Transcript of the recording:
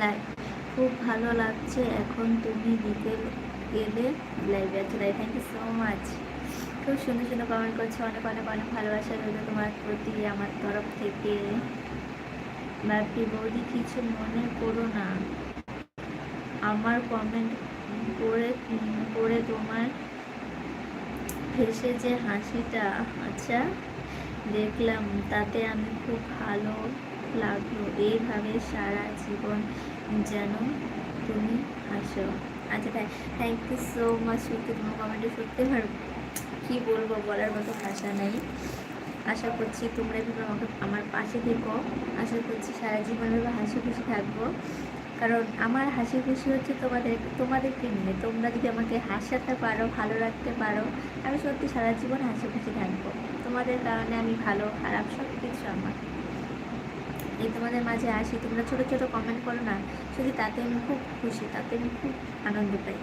Live খুব ভালো লাগছে এখন তুমি দিতে গেলে লাইভে আছে। Live thank you so much. খুব সুন্দর সুন্দর কমেন্ট করছো, অনেক অনেক অনেক ভালোবাসা রইল তোমার প্রতি আমার তরফ থেকে। বাপি বৌদি কিছু মনে করো না, আমার কমেন্ট করে করে তোমার ফেসে যে হাসিটা আচ্ছা দেখলাম তাতে আমি খুব ভালো লাগলো। এইভাবে সারা জীবন যেন তুমি হাসো। আচ্ছা থ্যাংক ইউ সো মাচ। সত্যি তোমার কমেন্টে সত্যি কী বলবো, বলার মতো ভাষা নেই। আশা করছি তোমরা এভাবে আমাকে আমার পাশে থেকো। আশা করছি সারা জীবন এভাবে হাসি খুশি থাকবো, কারণ আমার হাসি খুশি হচ্ছে তোমাদেরকে নিয়ে। তোমরা যদি আমাকে হাসাতে পারো, ভালো রাখতে পারো, আমি সত্যি সারা জীবন হাসি খুশি থাকবো। তোমাদের কারণে আমি ভালো খারাপ সব কিছু আমার এই তোমাদের মাঝে আসি। তোমরা ছোটো ছোটো কমেন্ট করো না, শুধু তাতে আমি খুব খুশি, তাতে আমি খুব আনন্দ পাই।